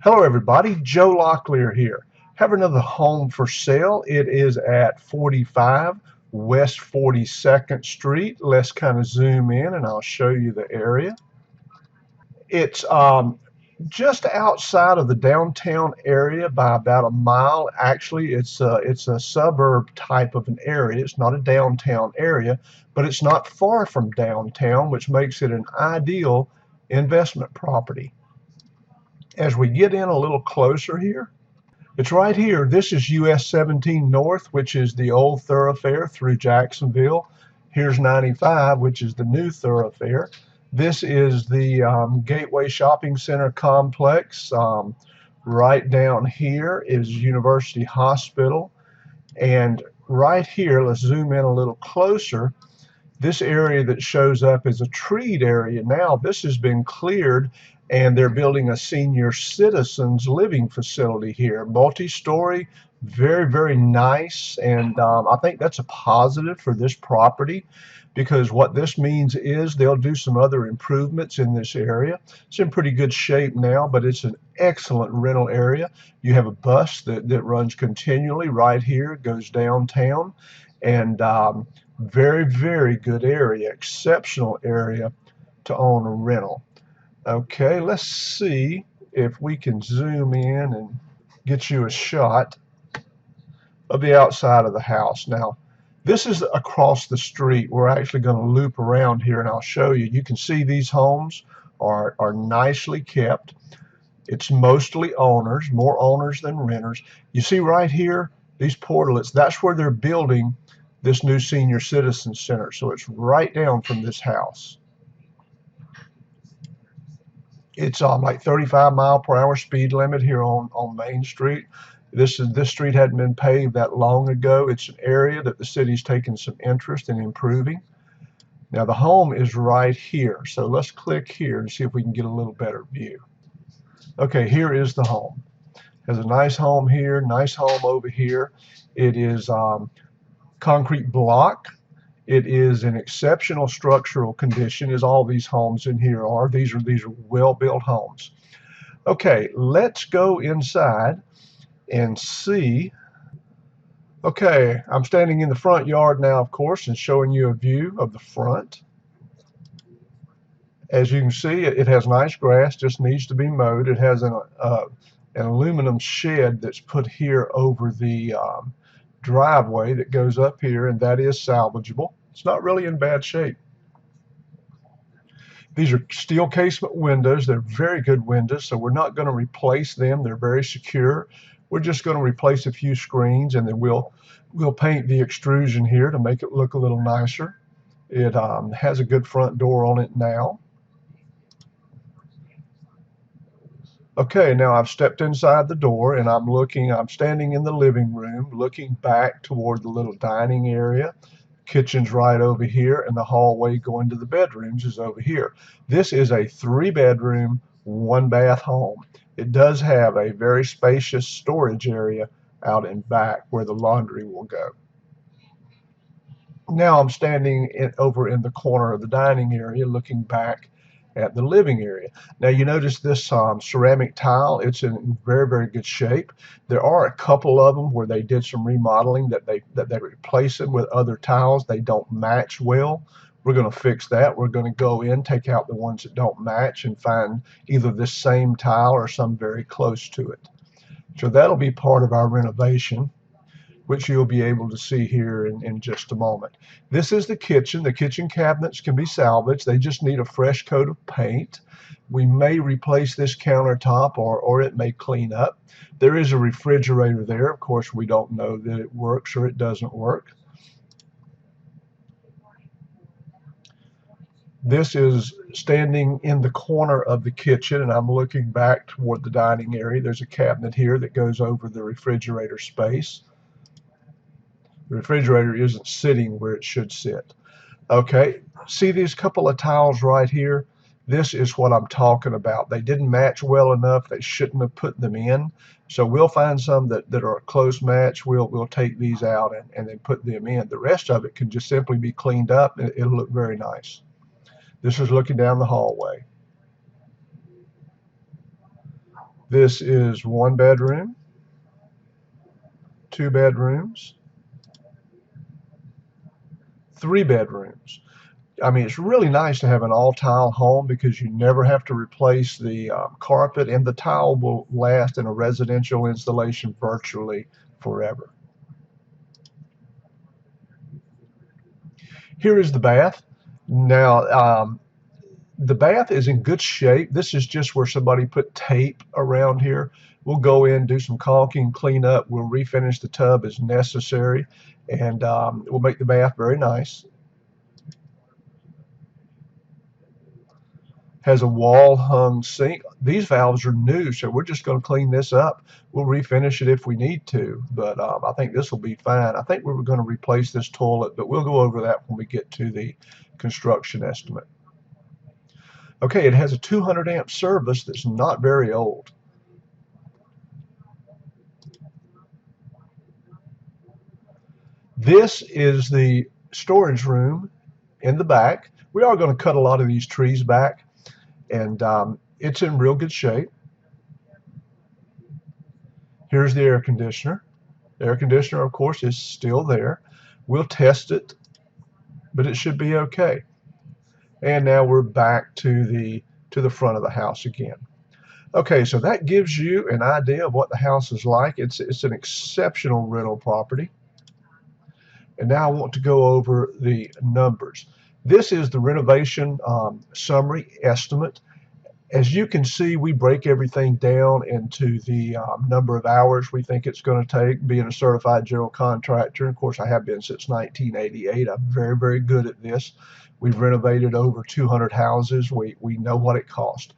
Hello everybody, Joe Locklear here. Have another home for sale. It is at 45 West 42nd Street. Let's kind of zoom in and I'll show you the area. It's just outside of the downtown area by about a mile. Actually, it's a suburb type of an area. It's not a downtown area, but it's not far from downtown, which makes it an ideal investment property. As we get in a little closer here, it's right here. This is US 17 North, which is the old thoroughfare through Jacksonville. Here's 95, which is the new thoroughfare. This is the Gateway Shopping Center complex. Right down here is University Hospital. And right here, let's zoom in a little closer. This area that shows up is a treed area now. This has been cleared and they're building a senior citizens living facility here. Multi-story, very, very nice. And I think that's a positive for this property because what this means is they'll do some other improvements in this area. It's in pretty good shape now, but it's an excellent rental area. You have a bus that runs continually right here, goes downtown, and very, very good area, exceptional area to own a rental. Okay, let's see if we can zoom in and get you a shot of the outside of the house. Now, this is across the street. We're actually going to loop around here and I'll show you. You can see these homes are nicely kept. It's mostly owners, more owners than renters. You see right here, these portalets, that's where they're building this new senior citizen center. So it's right down from this house. It's like 35-mile-per-hour speed limit here on Main Street. This street hadn't been paved that long ago. It's an area that the city's taken some interest in improving. Now the home is right here. So let's click here and see if we can get a little better view. Okay, here is the home. Has a nice home here, nice home over here. It is concrete block. It is in exceptional structural condition, as all these homes in here are. These are well-built homes. Okay, let's go inside and see. Okay, I'm standing in the front yard now, of course, and showing you a view of the front. As you can see, it has nice grass, just needs to be mowed. It has an aluminum shed that's put here over the driveway that goes up here, and that is salvageable. It's not really in bad shape. These are steel casement windows. They're very good windows, so we're not going to replace them. They're very secure. We're just going to replace a few screens, and then we'll paint the extrusion here to make it look a little nicer. It has a good front door on it now. Okay, now I've stepped inside the door and I'm standing in the living room looking back toward the little dining area. Kitchen's right over here and the hallway going to the bedrooms is over here. This is a 3-bedroom, 1-bath home. It does have a very spacious storage area out in back where the laundry will go. Now I'm standing over in the corner of the dining area looking back at the living area. Now you notice this ceramic tile, it's in very, very good shape. There are a couple of them where they did some remodeling that they replace them with other tiles. They don't match well. We're going to fix that. We're going to go in, take out the ones that don't match and find either this same tile or some very close to it. So that'll be part of our renovation, which you'll be able to see here in just a moment. This is the kitchen. The kitchen cabinets can be salvaged. They just need a fresh coat of paint. We may replace this countertop or it may clean up. There is a refrigerator there. Of course, we don't know that it works or it doesn't work. This is standing in the corner of the kitchen and I'm looking back toward the dining area. There's a cabinet here that goes over the refrigerator space. The refrigerator isn't sitting where it should sit. Okay, see these couple of tiles right here? This is what I'm talking about. They didn't match well enough. They shouldn't have put them in. So we'll find some that are a close match. We'll take these out and then put them in. The rest of it can just simply be cleaned up and it'll look very nice. This is looking down the hallway. This is 1 bedroom, 2 bedrooms, 3 bedrooms. I mean, it's really nice to have an all-tile home because you never have to replace the carpet, and the tile will last in a residential installation virtually forever. Here is the bath. Now, the bath is in good shape. This is just where somebody put tape around here. We'll go in, do some caulking, clean up. We'll refinish the tub as necessary, and we'll make the bath very nice. Has a wall hung sink. These valves are new, so we're just going to clean this up. We'll refinish it if we need to, but I think this will be fine. I think we were going to replace this toilet, but we'll go over that when we get to the construction estimate. Okay, it has a 200 amp service that's not very old. This is the storage room in the back. We are going to cut a lot of these trees back, and it's in real good shape. Here's the air conditioner. The air conditioner, of course, is still there. We'll test it, but it should be okay. And now we're back to the front of the house again. Okay, so that gives you an idea of what the house is like. It's an exceptional rental property. And now I want to go over the numbers. This is the renovation summary estimate. As you can see, we break everything down into the number of hours we think it's going to take being a certified general contractor. Of course, I have been since 1988. I'm very, very good at this. We've renovated over 200 houses. We know what it costs.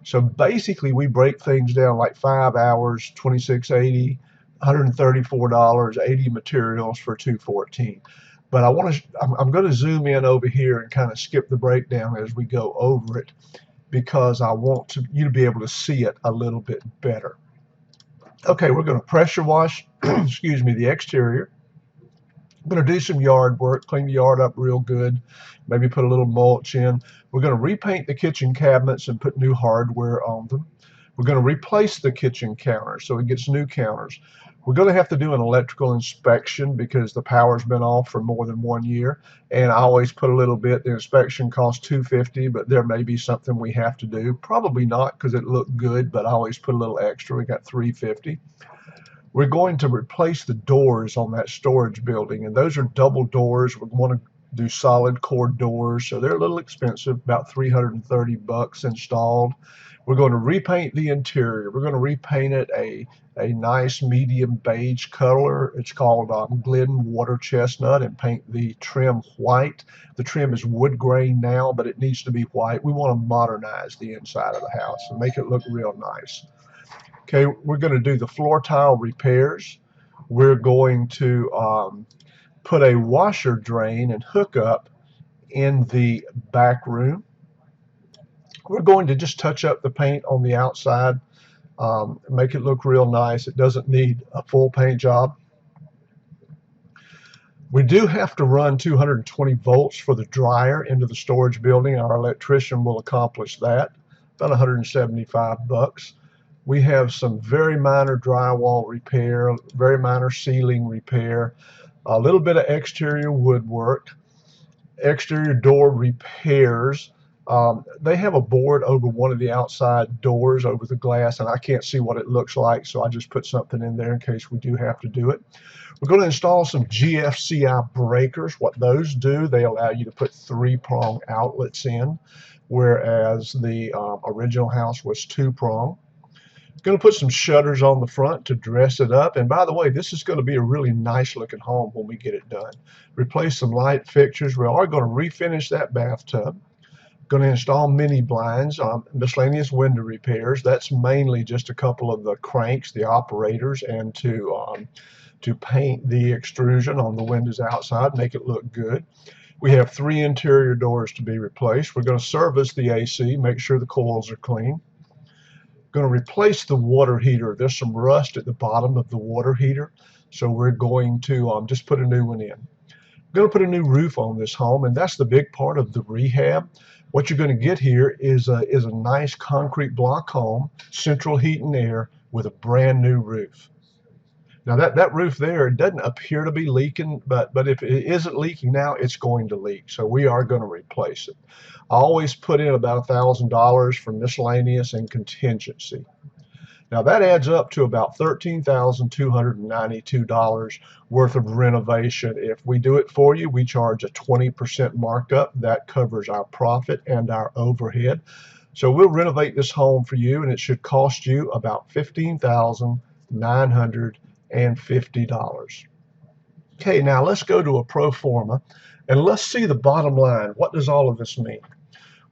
So basically, we break things down like 5 hours, $26.80, $134, 80 materials for $214. But I'm going to zoom in over here and kind of skip the breakdown as we go over it, because I want you to be able to see it a little bit better. Okay, we're going to pressure wash, excuse me, the exterior. I'm going to do some yard work, clean the yard up real good, maybe put a little mulch in. We're going to repaint the kitchen cabinets and put new hardware on them. We're going to replace the kitchen counter so it gets new counters. We're going to have to do an electrical inspection because the power's been off for more than 1 year. And I always put a little bit. The inspection costs $250, but there may be something we have to do. Probably not because it looked good, but I always put a little extra. We got $350. We're going to replace the doors on that storage building, and those are double doors. We want to do solid core doors, so they're a little expensive, about $330 installed. We're going to repaint the interior. We're going to repaint it a nice medium beige color. It's called Glidden Water Chestnut, and paint the trim white. The trim is wood grain now, but it needs to be white. We want to modernize the inside of the house and make it look real nice. Okay, we're going to do the floor tile repairs. We're going to put a washer drain and hookup in the back room. We're going to just touch up the paint on the outside, make it look real nice. It doesn't need a full paint job. We do have to run 220 volts for the dryer into the storage building. Our electrician will accomplish that, about $175. We have some very minor drywall repair, very minor ceiling repair, a little bit of exterior woodwork, exterior door repairs. They have a board over one of the outside doors over the glass, and I can't see what it looks like, so I just put something in there in case we do have to do it. We're going to install some GFCI breakers. What those do, they allow you to put 3-prong outlets in, whereas the original house was 2-prong. Going to put some shutters on the front to dress it up. And by the way, this is going to be a really nice looking home when we get it done. Replace some light fixtures. We are going to refinish that bathtub. Going to install mini blinds, miscellaneous window repairs. That's mainly just a couple of the cranks, the operators, and to paint the extrusion on the windows outside, make it look good. We have 3 interior doors to be replaced. We're going to service the AC, make sure the coils are clean. Going to replace the water heater. There's some rust at the bottom of the water heater, so we're going to just put a new one in. We're going to put a new roof on this home, and that's the big part of the rehab. What you're going to get here is a nice concrete block home, central heat and air with a brand new roof. Now that roof there doesn't appear to be leaking, but if it isn't leaking now, it's going to leak. So we are going to replace it. I always put in about $1,000 for miscellaneous and contingency. Now that adds up to about $13,292 worth of renovation. If we do it for you, we charge a 20% markup. That covers our profit and our overhead. So we'll renovate this home for you, and it should cost you about $15,950. Okay, now let's go to a pro forma, and let's see the bottom line. What does all of this mean?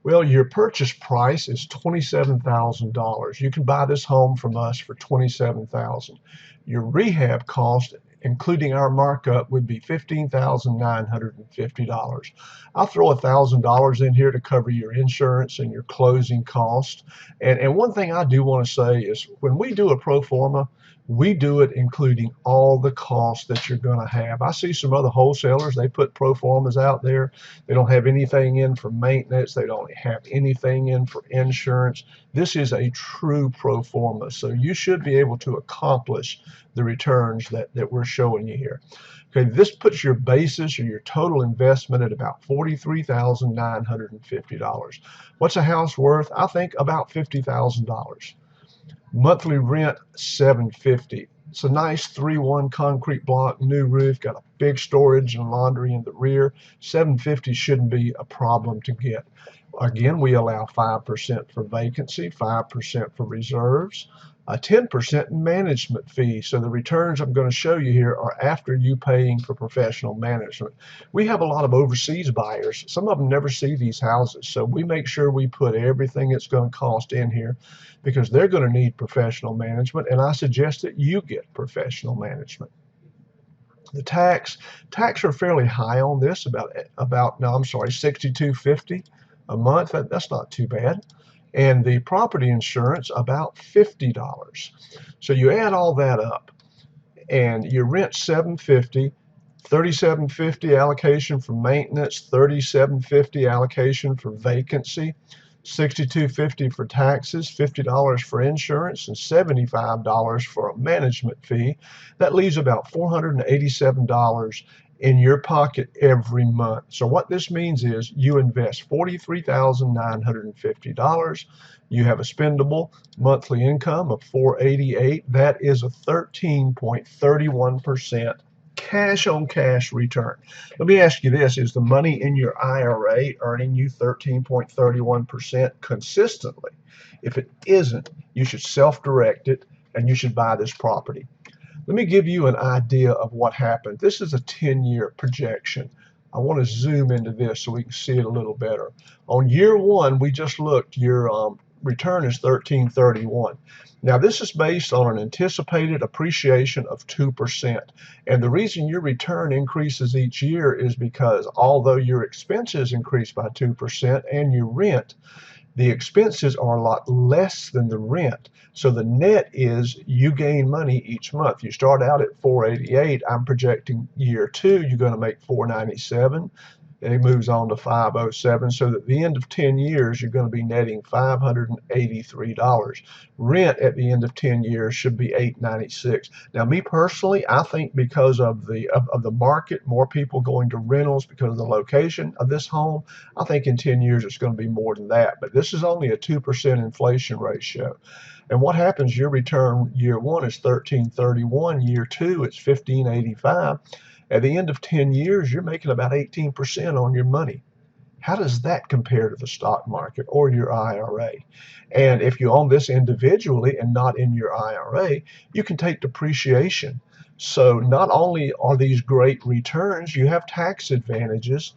Well, your purchase price is $27,000. You can buy this home from us for $27,000. Your rehab cost, including our markup, would be $15,950. I'll throw $1,000 in here to cover your insurance and your closing cost. And one thing I do want to say is when we do a pro forma, we do it including all the costs that you're going to have. I see some other wholesalers, they put pro formas out there. They don't have anything in for maintenance. They don't have anything in for insurance. This is a true pro forma. So you should be able to accomplish the returns that we're showing you here. Okay, this puts your basis or your total investment at about $43,950. What's a house worth? I think about $50,000. Monthly rent, $750. It's a nice 3-1 concrete block, new roof, got a big storage and laundry in the rear. $750 shouldn't be a problem to get. Again, we allow 5% for vacancy, 5% for reserves, a 10% management fee. So the returns I'm going to show you here are after you paying for professional management. We have a lot of overseas buyers. Some of them never see these houses. So we make sure we put everything it's going to cost in here because they're going to need professional management. And I suggest that you get professional management. The tax are fairly high on this, $62.50 a month. That's not too bad. And the property insurance, about $50. So you add all that up, and your rent $750, $37.50 allocation for maintenance, $37.50 allocation for vacancy, $62.50 for taxes, $50 for insurance, and $75 for a management fee. That leaves about $487 in your pocket every month. So what this means is you invest $43,950. You have a spendable monthly income of $488. That is a 13.31% cash on cash return. Let me ask you this, is the money in your IRA earning you 13.31% consistently? If it isn't, you should self-direct it and you should buy this property. Let me give you an idea of what happened. This is a 10-year projection. I want to zoom into this so we can see it a little better. On year one, we just looked, your return is 13.31. Now this is based on an anticipated appreciation of 2%. And the reason your return increases each year is because although your expenses increase by 2% and your rent, the expenses are a lot less than the rent. So the net is you gain money each month. You start out at $488. I'm projecting year two, you're going to make $497. And it moves on to $507. So that at the end of 10 years, you're going to be netting $583. Rent at the end of 10 years should be $896. Now, me personally, I think because of the market, more people going to rentals because of the location of this home, I think in 10 years it's going to be more than that. But this is only a 2% inflation ratio. And what happens, your return year one is 1331, year two it's 1585. At the end of 10 years, you're making about 18% on your money. How does that compare to the stock market or your IRA? And if you own this individually and not in your IRA, you can take depreciation. So not only are these great returns, you have tax advantages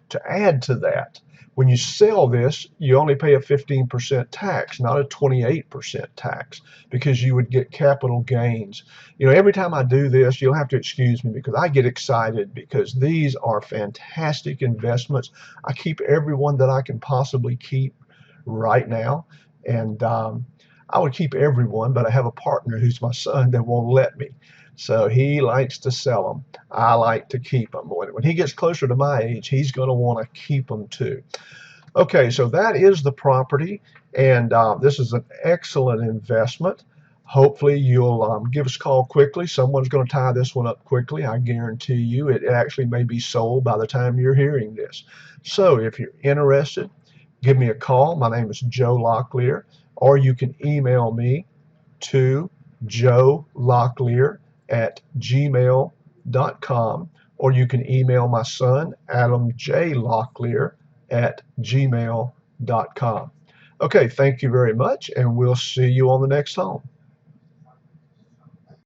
to add to that. When you sell this, you only pay a 15% tax, not a 28% tax, because you would get capital gains. You know, every time I do this, you'll have to excuse me because I get excited because these are fantastic investments. I keep everyone that I can possibly keep right now. And I would keep everyone, but I have a partner who's my son that won't let me. So he likes to sell them. I like to keep them. When he gets closer to my age, he's going to want to keep them too. Okay, so that is the property, and this is an excellent investment. Hopefully, you'll give us a call quickly. Someone's going to tie this one up quickly. I guarantee you it actually may be sold by the time you're hearing this. So, if you're interested, give me a call. My name is Joe Locklear, or you can email me to joelocklear@gmail.com, or you can email my son, Adam J. Locklear, at gmail.com. Okay, thank you very much, and we'll see you on the next home.